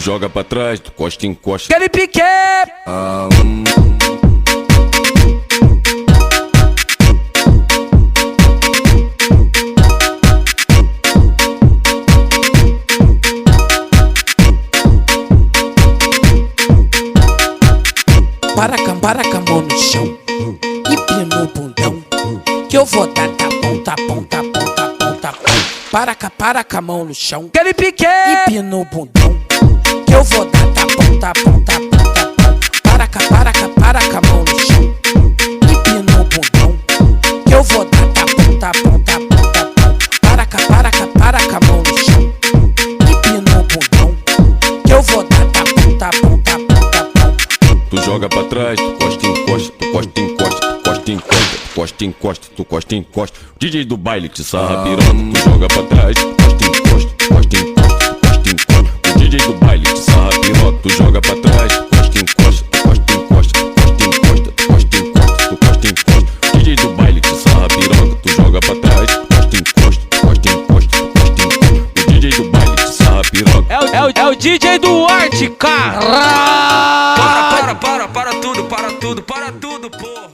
joga pra trás, tu costa e encosta. Aquele pique! Para com a mão no chão e pino o bundão, que eu vou dar tá bom, tá bom, tá bom, tá bom, tá bom. Para com a mão no chão, aquele pique e pino o bundão, que eu vou dar tá bom, tá bom, tá bom, tá bom. Para com a mão no chão e pino o bundão, que eu vou dar tá bom, tá bom, tá bom, tá bom. Para com a mão no chão e pino o bundão, que eu vou dar tá bom, tá bom, tá bom, tá bom. Tu joga pra trás, tu costa e encosta, tu costa e encosta, tu costa e encosta, tu costa e encosta, tu costa e encosta. O DJ do baile te sarra piroca, tu joga pra trás, tu costa e encosta, tu costa e encosta, tu costa e encosta. O DJ do baile te sarra piroca, tu joga pra trás, tu costa e encosta, tu costa e encosta, tu costa e encosta, tu costa e encosta, tu costa e encosta. O DJ do baile te sarra piroca, tu joga pra trás, tu costa e encosta, tu costa e encosta, tu costa e encosta. O DJ do baile te sarra piroca. É o DJ do Arte, cara. Para tudo, porra.